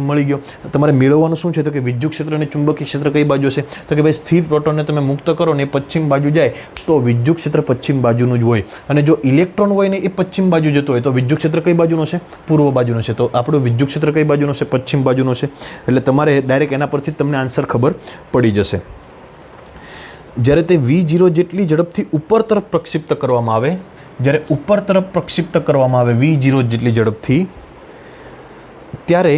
મળી ગયો. તમારે મેળવવાનું શું છે તો કે વિદ્યુત ક્ષેત્ર અને ચુંબકીય ક્ષેત્ર કઈ બાજુ હશે તો કે ભાઈ સ્થિર પ્રોટોનને તમે મુક્ત કરો ને એ પશ્ચિમ બાજુ જાય તો વિદ્યુત ક્ષેત્ર પશ્ચિમ બાજુનું જ હોય. અને જો ઇલેક્ટ્રોન હોય ને એ પશ્ચિમ બાજુ જતો હોય તો વિદ્યુત ક્ષેત્ર કઈ બાજુનું છે, પૂર્વ બાજુનું છે. તો આપણું વિદ્યુત ક્ષેત્ર કઈ બાજુનું છે, પશ્ચિમ બાજુનું છે. એટલે તમારે ડાયરેક્ટ એના પરથી તમને આન્સર ખબર પડી જશે. જ્યારે તે v0 જેટલી ઝડપથી ઉપર તરફ પ્રક્ષિપ્ત કરવામાં આવે, જ્યારે ઉપર તરફ પ્રક્ષિપ્ત કરવામાં આવે v0 જેટલી ઝડપથી, ત્યારે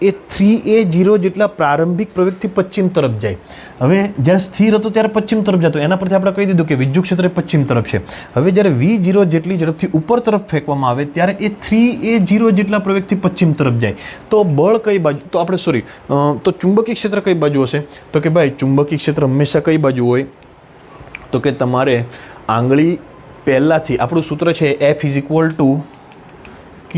એ 3a0 જેટલા પ્રારંભિક પ્રવેગથી પશ્ચિમ તરફ જાય. હવે જ્યારે સ્થિર હતો ત્યારે પશ્ચિમ તરફ જતો, એના પરથી આપણે કહી દીધું કે વિદ્યુત ક્ષેત્ર એ પશ્ચિમ તરફ છે. હવે જ્યારે v0 જેટલી ઝડપથી ઉપર તરફ ફેંકવામાં આવે ત્યારે એ 3a0 જેટલા પ્રવેગથી પશ્ચિમ તરફ જાય. તો બળ કઈ બાજુ, તો આપણે તો ચુંબકીય ક્ષેત્ર કઈ બાજુ હશે? તો કે ભાઈ ચુંબકીય ક્ષેત્ર હંમેશા કઈ બાજુ હોય? તો કે તમારે આંગળી પહેલાંથી, આપણું સૂત્ર છે F = Q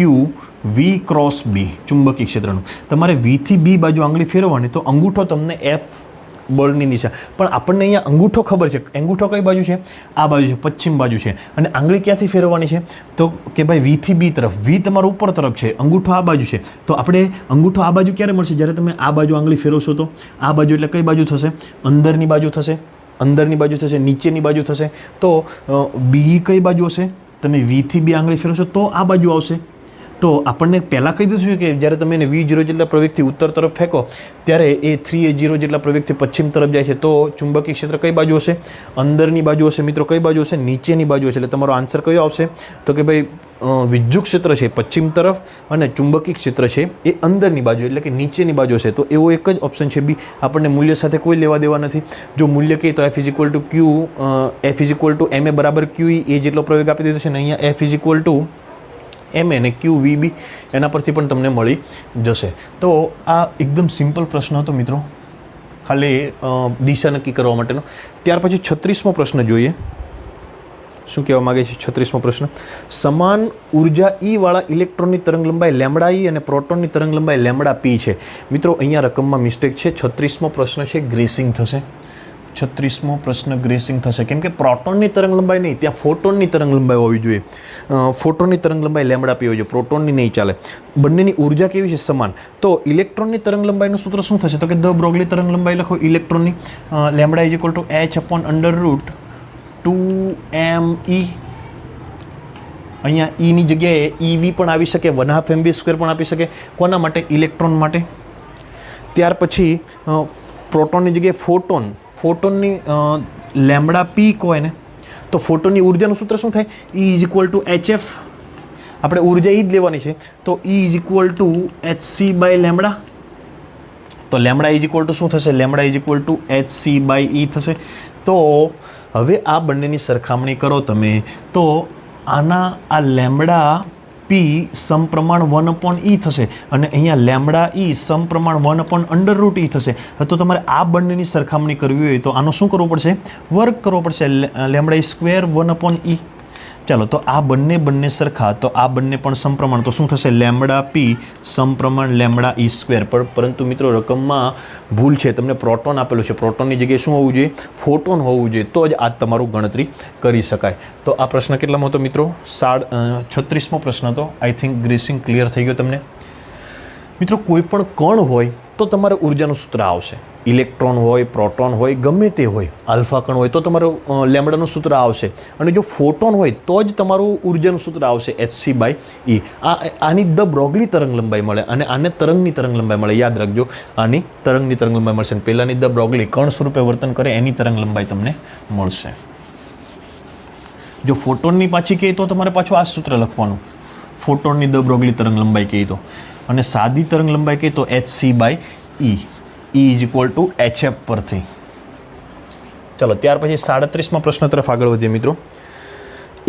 V × B ચુંબકીય ક્ષેત્રનું. તમારે વીથી બી બાજુ આંગળી ફેરવવાની, તો અંગૂઠો તમને F બળની દિશા. પણ આપણને અહીંયા અંગૂઠો ખબર છે, અંગૂઠો કઈ બાજુ છે? આ બાજુ છે, પશ્ચિમ બાજુ છે. અને આંગળી ક્યાંથી ફેરવવાની છે? તો કે ભાઈ વીથી બી તરફ. વી તમારું ઉપર તરફ છે, અંગૂઠો આ બાજુ છે. તો આપણે અંગૂઠો આ બાજુ ક્યારે મળશે? જ્યારે તમે આ બાજુ આંગળી ફેરવશો. તો આ બાજુ એટલે કઈ બાજુ થશે? અંદરની બાજુ થશે, અંદરની બાજુ થશે, નીચેની બાજુ થશે. તો બી કઈ બાજુ હશે? તમે વીથી બી આંગળી ફેરવશો તો આ બાજુ આવશે. તો આપણને પહેલાં કહી દીધું છે કે જ્યારે તમે એને v0 જેટલા પ્રવેગથી ઉત્તર તરફ ફેંકો ત્યારે એ 3a0 જેટલા પ્રવેગથી પશ્ચિમ તરફ જાય છે. તો ચુંબકીય ક્ષેત્ર કઈ બાજુ હશે? અંદરની બાજુ હશે. મિત્રો કઈ બાજુ હશે? નીચેની બાજુ હશે. એટલે તમારો આન્સર કયો આવશે? તો કે ભાઈ વિદ્યુત ક્ષેત્ર છે પશ્ચિમ તરફ અને ચુંબકીય ક્ષેત્ર છે એ અંદરની બાજુ એટલે કે નીચેની બાજુ હશે. તો એવો એક જ ઓપ્શન છે બી. આપણને મૂલ્ય સાથે કોઈ લેવા દેવા નથી. જો મૂલ્ય કહીએ તો F = Q, F = ma બરાબર QE એ જેટલો પ્રવેગ આપી દીધો છે ને અહીંયા F = ma અને QVB એના પરથી પણ તમને મળી જશે. તો આ એકદમ સિમ્પલ પ્રશ્ન હતો મિત્રો, ખાલી દિશા નક્કી કરવા માટેનો. ત્યાર પછી 36મો પ્રશ્ન જોઈએ. શું કહેવા માગે છે 36મો પ્રશ્ન? સમાન ઉર્જા E વાળા ઇલેક્ટ્રોનની તરંગ લંબાઈ લેમ્બડા E અને પ્રોટોનની તરંગ લંબાઈ લેમ્બડા P છે. મિત્રો અહીંયા રકમમાં મિસ્ટેક છે. 36મો પ્રશ્ન છે ગ્રેસિંગ થશે. 36મો પ્રશ્ન ગ્રેસિંગ થશે, કેમ કે પ્રોટોનની તરંગ લંબાઈ નહીં, ત્યાં ફોટોનની તરંગ લંબાઈ હોવી જોઈએ. ફોટોનની તરંગ લંબાઈ લેમ્બડા P હોવી જોઈએ, પ્રોટોનની નહીં ચાલે. બંનેની ઉર્જા કેવી છે? સમાન. તો ઇલેક્ટ્રોનની તરંગ લંબાઈનું સૂત્ર શું થશે? તો કે દ બ્રોગલી તરંગ લંબાઈ લખો ઇલેક્ટ્રોનની. Lambda = h/√2me. અહીંયા E ની જગ્યાએ EV પણ આવી શકે, 1/2 mv² પણ આપી શકે. કોના માટે? ઇલેક્ટ્રોન માટે. ત્યાર પછી પ્રોટોનની જગ્યાએ ફોટોનની લેમ્બડા P કહો એને, તો ફોટોનની ઉર્જાનું સૂત્ર શું થાય? E = hf. આપણે ઉર્જા E જ લેવાની છે, તો E = hc/લેમ્બડા. તો લેમ્બડા E શું થશે? લેમ્બડા E hc/E થશે. તો હવે આ બંનેની સરખામણી કરો તમે, તો આ લેમ્બડા P સમપ્રમાણ 1/E થશે અને અહીંયા લેમ્બડા E સમપ્રમાણ 1/√E થશે. તો તમારે આ બંનેની સરખામણી કરવી હોય તો આનો શું કરવું પડશે? વર્ગ કરવો પડશે. Lambda E² 1/E. ચાલો, તો આ બંને સરખા, તો આ બંને પણ સમપ્રમાણ, તો શું થશે? લેમ્બડા P સમપ્રમાણ લેમ્બડા E². પરંતુ મિત્રો રકમમાં ભૂલ છે, તમને પ્રોટોન આપેલું છે. પ્રોટોનની જગ્યાએ શું હોવું જોઈએ? ફોટોન હોવું જોઈએ, તો જ આ તમારું ગણતરી કરી શકાય. તો આ પ્રશ્ન કેટલામાં હતો મિત્રો? 36મો પ્રશ્ન હતો. આઈ થિંક ગ્રેસિંગ ક્લિયર થઈ ગયો તમને. મિત્રો કોઈ પણ કણ હોય તો તમારે ઉર્જાનું સૂત્ર આવશે. ઇલેક્ટ્રોન હોય, પ્રોટોન હોય, ગમે તે હોય, આલ્ફા કણ હોય તો તમારું લેમ્બડાનું સૂત્ર આવશે. અને જો ફોટોન હોય તો જ તમારું ઉર્જાનું સૂત્ર આવશે hc/E. આની દ બ્રોગલી તરંગ લંબાઈ મળે અને આને તરંગની તરંગ લંબાઈ મળે. યાદ રાખજો, આની તરંગની તરંગ લંબાઈ મળશે અને પહેલાંની દ બ્રોગલી કણ સ્વરૂપે વર્તન કરે એની તરંગ લંબાઈ તમને મળશે. જો ફોટોનની પાછી કહીએ તો તમારે પાછું આ સૂત્ર લખવાનું. ફોટોનની દ બ્રોગલી તરંગ લંબાઈ કહીએ તો, અને સાદી તરંગ લંબાઈ કહીએ તો hc/E. E = hf પરથી. ચાલો, ત્યાર પછી 37મા પ્રશ્ન તરફ આગળ વધીએ મિત્રો.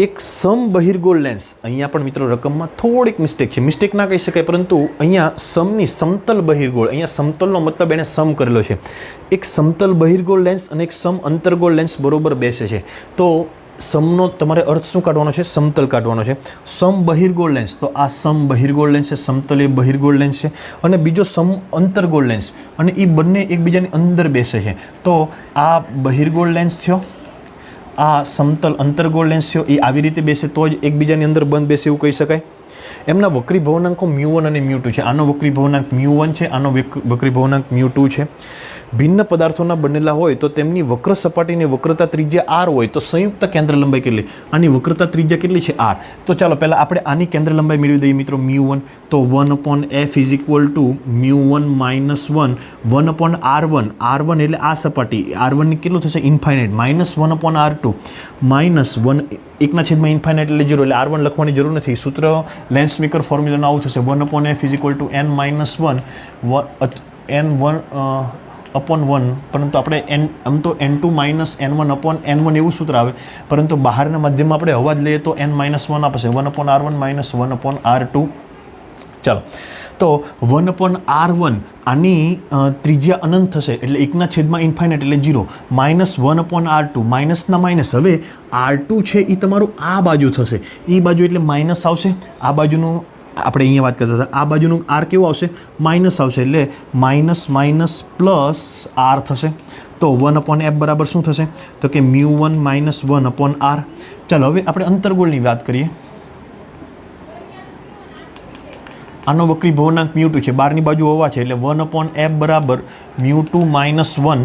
એક સમબહિર્ગોળ લેન્સ, અહીંયા પણ મિત્રો રકમમાં થોડીક મિસ્ટેક છે. મિસ્ટેક ના કહી શકાય, પરંતુ અહીંયા સમતલ બહિર્ગોળ, અહીંયા સમતલનો મતલબ એને સમ કરેલો છે. એક સમતલ બહિર્ગોળ લેન્સ અને એક સમ અંતર્ગોળ લેન્સ બરોબર બેસે છે. તો સમનો તમારે અર્થ શું કાઢવાનો છે? સમતલ કાઢવાનો છે. સમ બહિર્ગોળ લેન્સ, તો આ સમ બહિર્ગોળ લેન્સ છે, સમતલ એ બહિર્ગોળ લેન્સ છે. અને બીજો સમ અંતર્ગોળ લેન્સ, અને એ બંને એકબીજાની અંદર બેસે છે. તો આ બહિર્ગોળ લેન્સ થયો, આ સમતલ અંતર્ગોળ લેન્સ થયો. એ આવી રીતે બેસે તો જ એકબીજાની અંદર બંધ બેસે એવું કહી શકાય. એમના વક્રી ભવનાંકો μ1 અને μ2 છે. આનો વક્રી ભવનાંક μ1 છે, આનો વક્રી ભવનાંક μ2 છે. ભિન્ન પદાર્થોના બનેલા હોય તો તેમની વક્ર સપાટીની વક્રતા ત્રિજ્યા r હોય તો સંયુક્ત કેન્દ્ર લંબાઈ કેટલી? આની વક્રતા ત્રિજ્યા કેટલી છે? r. તો ચાલો પહેલાં આપણે આની કેન્દ્ર લંબાઈ મેળવી દઈએ મિત્રો. μ1, તો 1/f = μ1 - 1 1/r1. r1 એટલે આ સપાટી, r1 ની કેટલું થશે? ઇન્ફાઇનાઇટ. -1/r2 -1 એકના છેદમાં ઇન્ફાઇનાઇટ એટલે 0 એટલે R1 લખવાની જરૂર નથી. સૂત્ર લેન્સ મેકર ફોર્મ્યુલાનું આવું થશે 1/f = n-1 પરંતુ આપણે આમ તો n2 - n1/n1 એવું સૂત્ર આવે, પરંતુ બહારના માધ્યમમાં આપણે હવા જ લઈએ તો n-1 આપશે 1/r1 - 1/r2. ચાલો, તો 1/r1 આની ત્રિજ્યા અનંત થશે એટલે એકના છેદમાં ઇન્ફાઇનાઇટ એટલે 0 -1/r2 માઇનસના માઇનસ. હવે R2 છે એ તમારું આ બાજુ થશે, એ બાજુ એટલે માઇનસ આવશે. આ બાજુનું આપણે અહીંયા વાત કરતા હતા, આ બાજુનું R કેવું આવશે? માઇનસ આવશે એટલે માઇનસ પ્લસ R થશે. તો 1/f બરાબર શું થશે? તો કે μ1 - 1/r. ચાલો હવે આપણે અંતર્ગોળની વાત કરીએ. આનો વક્રી ભવનાંક μ2 છે, બહારની બાજુ હવા છે એટલે 1/f બરાબર μ2 - 1/r1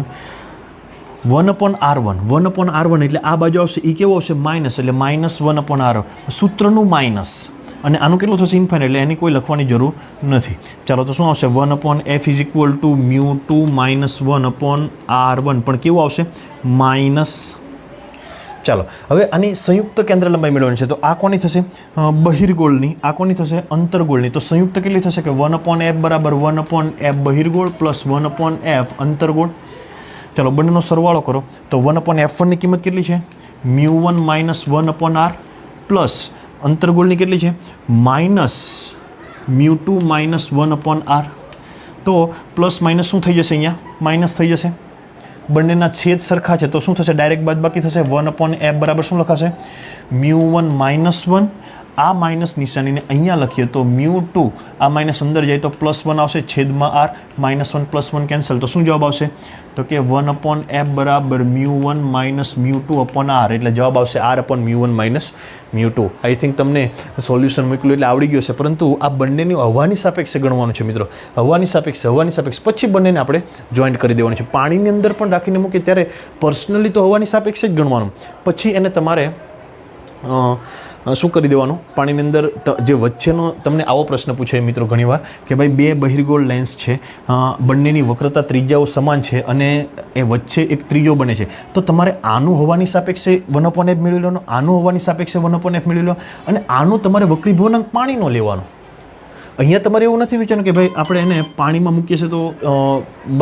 એટલે આ બાજુ આવશે એ કેવો આવશે? માઇનસ એટલે -1/r. સૂત્રનું માઇનસ અને આનું કેટલું થશે? ઇન્ફાઇનાઇટ એટલે એની કોઈ લખવાની જરૂર નથી. ચાલો તો શું આવશે? 1/f = μ2 - 1/r1 પણ કેવું આવશે? માઇનસ. ચાલો હવે આની સંયુક્ત કેન્દ્ર લંબાઈ મેળવવાની છે, તો આ કોની થશે? બહિર્ગોળની. આ કોની થશે? અંતર્ગોળની. તો સંયુક્ત કેટલી થશે? કે 1/f બરાબર 1/f બહિર્ગોળ પ્લસ 1/f અંતર્ગોળ. ચાલો બંનેનો સરવાળો કરો તો 1/f1 ની કિંમત કેટલી છે? μ1 - 1/r પ્લસ અંતર્ગોળની કેટલી છે? Minus μ2 - 1/r. તો પ્લસ માઇનસ શું થઈ જશે? અહીંયા માઇનસ થઈ જશે. બંનેના છેદ સરખા છે તો શું થશે? ડાયરેક્ટ બાદબાકી થશે. 1/f બરાબર શું લખાશે? μ1 - 1. આ માઇનસ નિશાનીને અહીંયા લખીએ તો μ2, આ માઇનસ અંદર જાય તો +1 આવશે છેદમાં r. -1 + 1 કેન્સલ. તો શું જવાબ આવશે? તો કે 1/f બરાબર μ1 - μ2/r એટલે જવાબ આવશે r/μ1 - μ2. આઈ થિંક તમને સોલ્યુશન મોકલ્યું એટલે આવડી ગયું છે, પરંતુ આ બંનેની હવાની સાપેક્ષે ગણવાનું છે મિત્રો. હવાની સાપેક્ષ પછી બંનેને આપણે જોઈન્ટ કરી દેવાનું છે. પાણીની અંદર પણ રાખીને મૂકીએ ત્યારે પર્સનલી તો હવાની સાપેક્ષે જ ગણવાનું, પછી એને તમારે શું કરી દેવાનું? પાણીની અંદર જે વચ્ચેનો તમને આવો પ્રશ્ન પૂછે મિત્રો ઘણીવાર કે ભાઈ બે બહિર્ગોળ લેન્સ છે, બંનેની વક્રતા ત્રિજ્યાઓ સમાન છે અને એ વચ્ચે એક ત્રીજો બને છે, તો તમારે આનું હવાની સાપેક્ષે 1/f મેળવી લેવાનું, આનું હવાની સાપેક્ષે 1/f મેળવી લેવાનું અને આનું તમારે વક્રી ભવનાંક પાણીનો લેવાનો. અહીંયા તમારે એવું નથી વિચારવાનું કે ભાઈ આપણે એને પાણીમાં મૂકીએ છીએ તો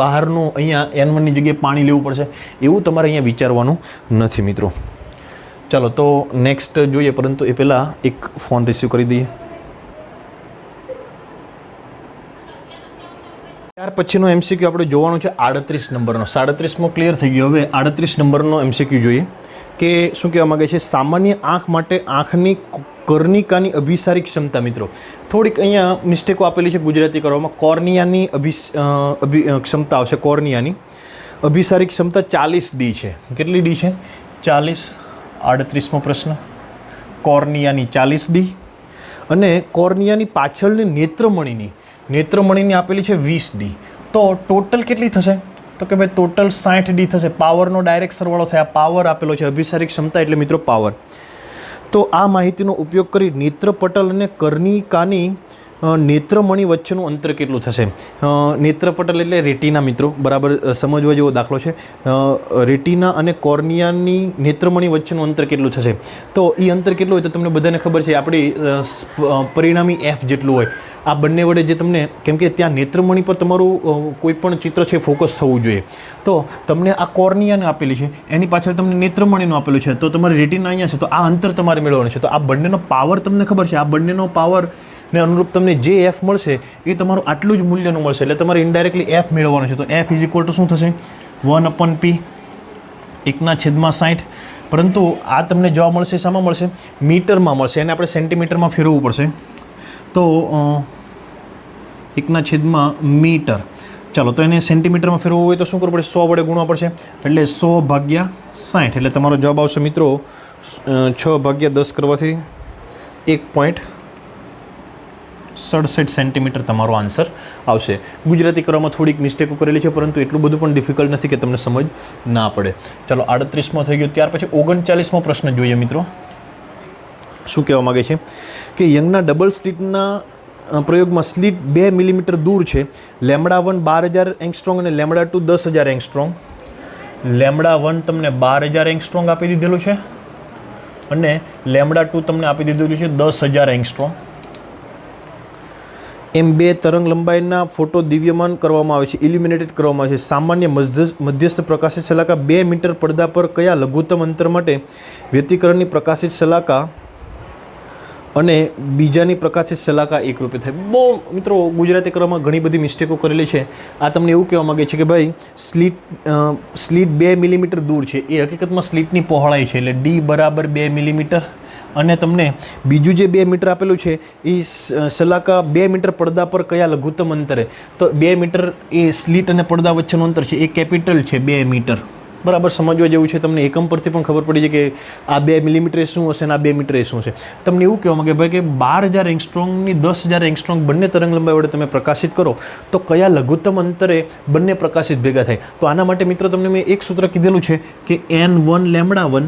બહારનું અહીંયા n1ની જગ્યાએ પાણી લેવું પડશે, એવું તમારે અહીંયા વિચારવાનું નથી મિત્રો. ચાલો તો નેક્સ્ટ જોઈએ, પરંતુ એ પહેલાં એક ફોન રિસીવ કરી દઈએ. ત્યાર પછીનો MCQ આપણે જોવાનું છે 38 નંબરનો. 37મો ક્લિયર થઈ ગયો. હવે 38 નંબરનો MCQ જોઈએ કે શું કહેવા માગે છે? સામાન્ય આંખ માટે આંખની કર્ણિકાની અભિસારી ક્ષમતા. મિત્રો થોડીક અહીંયા મિસ્ટેકો આપેલી છે ગુજરાતી કરવામાં. કોર્નિયાની ક્ષમતા આવશે. કોર્નિયાની અભિસારી ક્ષમતા 40D છે. કેટલી D છે? 40. 38મો પ્રશ્ન. કોર્નિયાની 40D અને કોર્નિયાની પાછળની નેત્રમણીની આપેલી છે 20D. તો ટોટલ કેટલી થશે? તો કે ભાઈ ટોટલ 60D થશે. પાવરનો ડાયરેક્ટ સરવાળો થાય. આ પાવર આપેલો છે, અભિસારી ક્ષમતા એટલે મિત્રો પાવર. તો આ માહિતીનો ઉપયોગ કરી નેત્રપટલ અને કર્ણિકાની નેત્રમણી વચ્ચેનું અંતર કેટલું થશે? નેત્રપટલ એટલે રેટિના મિત્રો, બરાબર સમજવા જેવો દાખલો છે. રેટિના અને કોર્નિયાની નેત્રમણી વચ્ચેનું અંતર કેટલું થશે? તો એ અંતર કેટલું હોય તો તમને બધાને ખબર છે, આપણી પરિણામી f જેટલું હોય. આ બંને વડે જે તમને, કેમ કે ત્યાં નેત્રમણી પર તમારું કોઈ પણ ચિત્ર છે ફોકસ થવું જોઈએ, તો તમને આ કોર્નિયાને આપેલી છે, એની પાછળ તમને નેત્રમણીનું આપેલું છે, તો તમારે રેટિના અહીંયા છે, તો આ અંતર તમારે મેળવવાનું છે. તો આ બંનેનો પાવર તમને ખબર છે, આ બંનેનો પાવર ને અનુરૂપ તમને જે f મળશે એ તમારું આટલું જ મૂલ્યનું મળશે, એટલે તમારે ઇનડાયરેક્ટલી f મેળવવાનું છે. તો f = શું થશે? 1/p 1/60. પરંતુ આ તમને જવાબ મળશે શામાં મળશે? મીટરમાં મળશે. એને આપણે સેન્ટીમીટરમાં ફેરવવું પડશે. તો 1/m. ચાલો તો એને સેન્ટીમીટરમાં ફેરવવું હોય તો શું કરવું પડે? 100 વડે ગુણવા પડશે. એટલે 100/60 એટલે તમારો જવાબ આવશે મિત્રો 6/10 કરવાથી 1.67 સેન્ટીમીટર તમારો આન્સર આવશે. ગુજરાતી કરવામાં થોડીક મિસ્ટેકો કરેલી છે, પરંતુ એટલું બધું પણ ડિફિકલ્ટ નથી કે તમને સમજ ના પડે. ચાલો 38મો થઈ ગયો. ત્યાર પછી 39મો પ્રશ્ન જોઈએ મિત્રો. શું કહેવા માગે છે કે યંગના ડબલ સ્લિટના પ્રયોગમાં સ્લિટ 2 મિલીમીટર દૂર છે. λ1 12,000 એંગસ્ટ્રોંગ અને λ2 10,000 એંગસ્ટ્રોંગ. λ1 તમને 12,000 એંગસ્ટ્રોંગ આપી દીધેલું છે અને લેમડા 2 તમને આપી દીધેલું છે 10,000 એંગસ્ટ્રોમ. એમ બે તરંગ લંબાઈના ફોટો દિવ્યમાન કરવામાં આવે છે, ઇલ્યુમિનેટેડ કરવામાં આવે છે. સામાન્ય મધ્યસ્થ પ્રકાશિત શલાકા 2 મીટર પડદા પર કયા લઘુત્તમ અંતર માટે વ્યતિકરણની પ્રકાશિત શલાકા અને બીજાની પ્રકાશિત શલાકા એકરૂપે થાય? બહુ મિત્રો ગુજરાતી કરવામાં ઘણી બધી મિસ્ટેકો કરેલી છે. આ તમને એવું કહેવા માગે છે કે ભાઈ સ્લીટ 2 મિલીમીટર દૂર છે, એ હકીકતમાં સ્લીટની પહોળાઈ છે, એટલે ડી બરાબર 2 મિલીમીટર. અને તમને બીજું જે 2 મીટર આપેલું છે એ શલાકા 2 મીટર પડદા પર કયા લઘુત્તમ અંતરે? તો 2 મીટર એ સ્લીટ અને પડદા વચ્ચેનું અંતર છે, એ કેપિટલ છે 2 મીટર. બરાબર સમજવા જેવું છે. તમને એકમ પરથી પણ ખબર પડી છે કે આ 2 મિલીમીટર શું હશે અને આ 2 મીટર એ શું છે. તમને એવું કહેવા માંગે ભાઈ કે 12,000 એંગસ્ટ્રોમની 10,000 એંગસ્ટ્રોમ બંને તરંગ લંબાઈ વડે તમે પ્રકાશિત કરો તો કયા લઘુત્તમ અંતરે બંને પ્રકાશિત ભેગા થાય? તો આના માટે મિત્રો તમને મેં એક સૂત્ર કીધેલું છે કે n1 લેમડા 1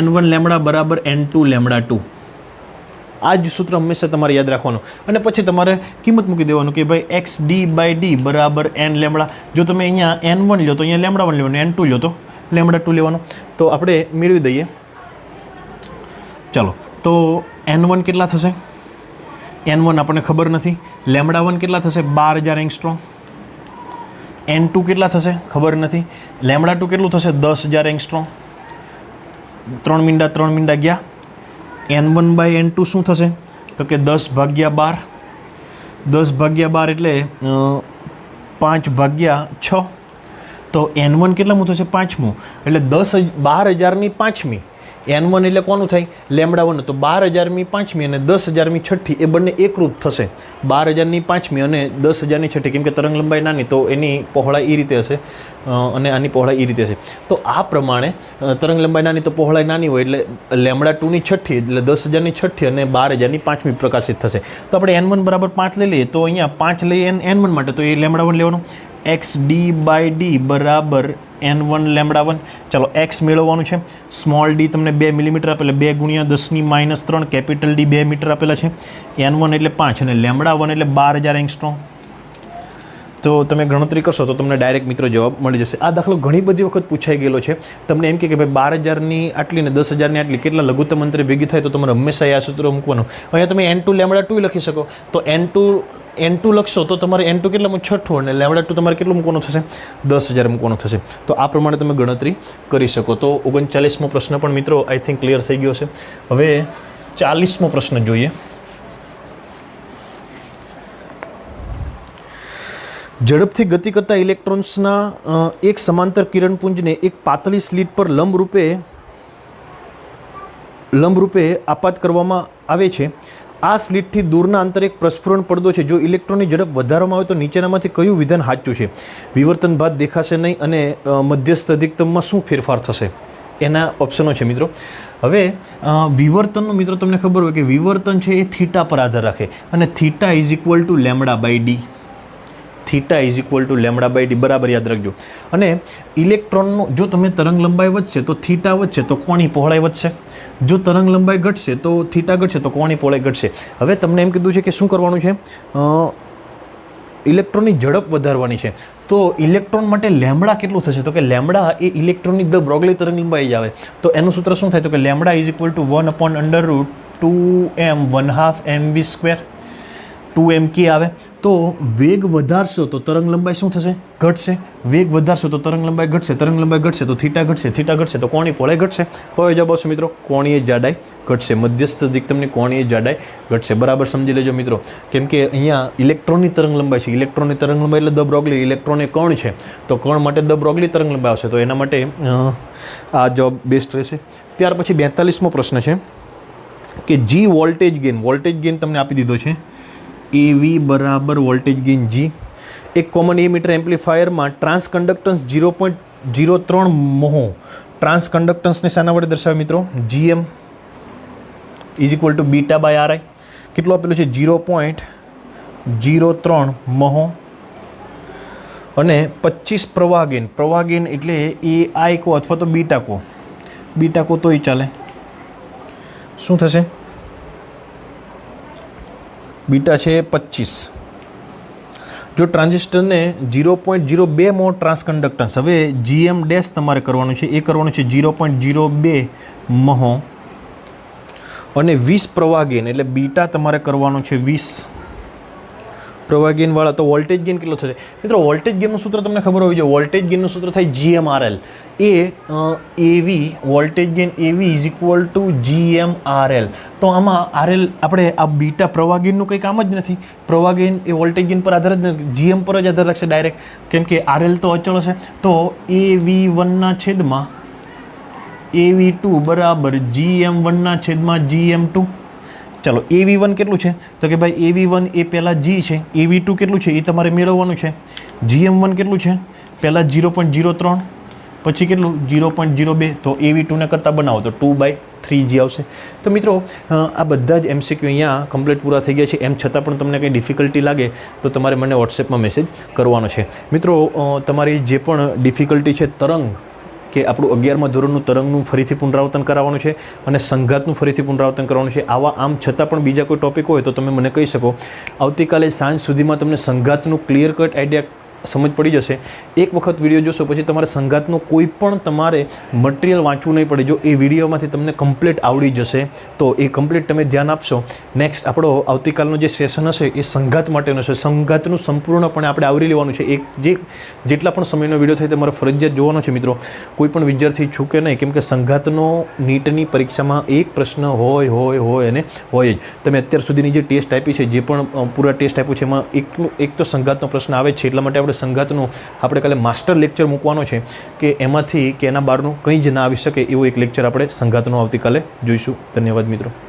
n1 લેમડા બરાબર n2 લેમડા 2. આ જ સૂત્ર હંમેશા તમારે યાદ રાખવાનું. અને પછી તમારે કિંમત મૂકી દેવાનું કે ભાઈ એક્સ ડી બાય ડી બરાબર n લેમડા. જો તમે અહીંયા n1 લો તો અહીંયા લેમડા 1 લેવાનું, n2 લો તો લેમડા 2 લેવાનું. તો આપણે મેળવી દઈએ. ચાલો, તો n1 કેટલા થશે? n1 આપણને ખબર નથી. લેમડા 1 કેટલા થશે? 12,000 એંગસ્ટ્રોમ. n2 કેટલા થશે? ખબર નથી. લેમડા 2 કેટલું થશે? 10,000 એંગસ્ટ્રોમ. 3 મીંડા ગયા. n1 બાય n2 શું થશે? તો કે 10/12. 10/12 એટલે 5/6. તો n1 કેટલામું થશે? 5મું. એટલે 12,000ની 5મી. n1 એટલે કોનું થાય? લેમડા 1. તો 12,000ની 5મી અને 10,000ની 6ઠ્ઠી એ બંને એકરૂપ થશે. 12,000ની 5મી અને 10,000ની 6ઠ્ઠી, કેમ કે તરંગ લંબાઈ નાની તો એની પહોળાઈ એ રીતે હશે અને આની પહોળાઈ એ રીતે હશે. તો આ પ્રમાણે તરંગ લંબાઈ નાની તો પહોળાઈ નાની હોય એટલે લેમડા 2ની 6ઠ્ઠી એટલે 10,000ની 6ઠ્ઠી અને 12,000ની 5મી પ્રકાશિત થશે. તો આપણે n1 બરાબર 5 લઈ લઈએ. તો અહીંયા 5 લઈએ n1 માટે, તો એ લેમડા 1 લેવાનું. એક્સ ડી બાય ડી બરાબર n1 લેમડા 1. ચાલો એક્સ મેળવવાનું છે. સ્મોલ ડી તમને 2 મિલીમીટર આપેલા, 2 ગુણ્યા 10⁻³ કેપિટલ ડી 2 મીટર આપેલા છે. n1 એટલે 5 અને લેમડા 1 એટલે 12,000 એંગસ્ટ્રોમ. તો તમે ગણતરી કરશો તો તમને ડાયરેક્ટ મિત્રો જવાબ મળી જશે. આ દાખલો ઘણી બધી વખત પૂછાઈ ગયેલો છે. તમને એમ કે ભાઈ 12,000ની આટલી ને 10,000ની આટલી કેટલા લઘુત્તમ અંતરે ભેગી થાય? તો તમારે હંમેશા આ સૂત્ર મૂકવાનું. અહીંયા તમે n2 લેમડા 2 લખી શકો. તો n2 લખશો તો તમારે n2 કેટલામાં? 6ઠ્ઠું અને લેમડા 2 તમારે કેટલું મૂકવાનું થશે? 10,000 મૂકવાનું થશે. તો આ પ્રમાણે તમે ગણતરી કરી શકો. તો 39મો પ્રશ્ન પણ મિત્રો આઈ થિંક ક્લિયર થઈ ગયો છે. હવે 40મો પ્રશ્ન જોઈએ. ઝડપથી ગતિ કરતા ઇલેક્ટ્રોન્સના એક સમાંતર કિરણપુંજને એક પાતળી સ્લીટ પર લંબરૂપે આપાત કરવામાં આવે છે. આ સ્લીટથી દૂરના અંતરે એક પ્રસ્ફુરણ પડદો છે. જો ઇલેક્ટ્રોનની ઝડપ વધારવામાં આવે તો નીચેનામાંથી કયું વિધાન સાચું છે? વિવર્તન બાદ દેખાશે નહીં અને મધ્યસ્થ અધિકતમમાં શું ફેરફાર થશે? એના ઓપ્શનો છે મિત્રો. હવે વિવર્તનનું મિત્રો તમને ખબર હોય કે વિવર્તન છે એ થીટા પર આધાર રાખે અને theta is equal to lambda by D. Theta is equal to lambda by D બરાબર યાદ રાખજો. અને ઇલેક્ટ્રોનનું જો તમે તરંગ લંબાઈ વધશે તો થીટા વધશે તો કોણી પહોળાઈ વધશે. જો તરંગ લંબાઈ ઘટશે તો થીટા ઘટશે તો કોણી પહોળાઈ ઘટશે. હવે તમને એમ કીધું છે કે શું કરવાનું છે? ઇલેક્ટ્રોનની ઝડપ વધારવાની છે. તો ઇલેક્ટ્રોન માટે લેમડા કેટલું થશે? તો કે લેમડા એ ઇલેક્ટ્રોનની દ બ્રોગલી તરંગ લંબાઈ જ આવે. તો એનું સૂત્ર શું થાય? તો કે lambda is equal two 1/√2m 1/2 mv². 2m કે આવે. તો વેગ વધારશો તો તરંગ લંબાઈ શું થશે? ઘટશે. વેગ વધારશો તો તરંગ લંબાઈ ઘટશે. તરંગ લંબાઈ ઘટશે તો થીટા ઘટશે. થીટા ઘટશે તો કોણી પહોળાઈ ઘટશે. કયો જવાબ આવશે મિત્રો? કોણીય જાડાઈ ઘટશે. મધ્યસ્થ અધિકતમની કોણીય જાડાઈ ઘટશે. બરાબર સમજી લેજો મિત્રો. કેમ કે અહીંયા ઇલેક્ટ્રોનની તરંગ લંબાઈ છે. ઇલેક્ટ્રોનની તરંગ લંબાઈ એટલે દ બ્રોગલી. ઇલેક્ટ્રોન એ કણ છે તો કણ માટે દ બ્રોગલી તરંગ લંબાઈ આવશે. તો એના માટે આ જવાબ બેસ્ટ રહેશે. ત્યાર પછી 42મો પ્રશ્ન છે કે જી વોલ્ટેજ ગેઇન તમને આપી દીધો છે. AV બરાબર વોલ્ટેજ ગેઇન G. એક કોમન એમીટર એમ્પ્લીફાયરમાં ટ્રાન્સકન્ડક્ટન્સ 0.03 mho. ટ્રાન્સકન્ડક્ટન્સને શાના વડે દર્શાવે મિત્રો? GM is equal to beta by RI. કેટલું આપેલું છે? 0.03 mho. અને 25 પ્રવાહ ગેઇન એટલે એ આઈ કો અથવા તો બીટા કો તોય ચાલે. શું થશે? બીટા છે 25. જો ટ્રાન્ઝિસ્ટરને 0.02 mho ટ્રાન્સકન્ડક્ટન્સ, હવે GM ડેશ તમારે કરવાનું છે, એ કરવાનું છે 0.02 mho અને 20 પ્રવાહ ગેઇન, એટલે બીટા તમારે કરવાનો છે 20 પ્રવાહ ગેઇનવાળા. તો વોલ્ટેજ ગેઇન કેટલો થશે મિત્રો? વોલ્ટેજ ગેઇનનું સૂત્ર તમને ખબર હોવી જોઈએ. વોલ્ટેજ ગેઇનનું સૂત્ર થાય GMRL. એ એવી વોલ્ટેજ ગેઇન એવી ઇઝ ઇક્વલ ટુ GMRL. તો આમાં RL આપણે આ બીટા પ્રવાહ ગેઇનનું કંઈ કામ જ નથી. પ્રવાહ ગેઇન એ વોલ્ટેજ ગેઇન પર આધાર જ નથી, GM પર જ આધાર રાખશે ડાયરેક્ટ, કેમ કે RL તો અચળ હશે. તો AV1 છેદમાં AV2 બરાબર GM1 છેદમાં GM2. ચાલો AV1 કેટલું છે? તો કે ભાઈ AV1 એ પહેલાં G છે, AV2 કેટલું છે એ તમારે મેળવવાનું છે. GM1 કેટલું છે? પહેલાં 0.03, પછી કેટલું 0.02. તો AV2ને કરતાં બનાવો તો 2/3G આવશે. તો મિત્રો આ બધા જ MCQ અહીંયા કમ્પ્લીટ પૂરા થઈ ગયા છે. એમ છતાં પણ તમને કંઈ ડિફિકલ્ટી લાગે તો તમારે મને વોટ્સએપમાં મેસેજ કરવાનો છે. મિત્રો તમારી જે પણ ડિફિકલ્ટી છે, તરંગ કે આપણું 11મા ધોરણનું તરંગનું ફરીથી પુનરાવર્તન કરાવવાનું છે અને સંઘાતનું ફરીથી પુનરાવર્તન કરવાનું છે. આવા આમ છતાં પણ બીજા કોઈ ટૉપિક હોય તો તમે મને કહી શકો. આવતીકાલે સાંજ સુધીમાં તમને સંઘાતનું ક્લિયર કટ આઈડિયા સમજ પડી જશે. એક વખત વિડીયો જોશો પછી તમારે સંઘાતનું કોઈ પણ તમારે મટિરિયલ વાંચવું નહીં પડે. જો એ વિડીયોમાંથી તમને કમ્પ્લીટ આવડી જશે તો એ કમ્પ્લીટ તમે ધ્યાન આપશો. નેક્સ્ટ આપણો આવતીકાલનો જે સેશન હશે એ સંઘાત માટેનો છે. સંઘાતનું સંપૂર્ણપણે આપણે આવરી લેવાનું છે. જેટલા પણ સમયનો વિડીયો થાય તમારે ફરજિયાત જોવાનો છે મિત્રો. કોઈ પણ વિદ્યાર્થી છૂકે નહીં, કેમ કે સંઘાતનો નીટની પરીક્ષામાં એક પ્રશ્ન હોય અને હોય જ. તમે અત્યાર સુધીની જે ટેસ્ટ આપી છે, જે પણ પૂરા ટેસ્ટ આપ્યું છે, એમાં એક તો સંઘાતનો પ્રશ્ન આવે છે. એટલા માટે આપણે સંઘાતનું આપણે કાલે માસ્ટર લેક્ચર મૂકવાનો છે કે એમાંથી કે એના બહારનું કંઈ જ ના આવી શકે એવો એક લેક્ચર આપણે સંઘાતનો આવતીકાલે જોઈશું. ધન્યવાદ મિત્રો.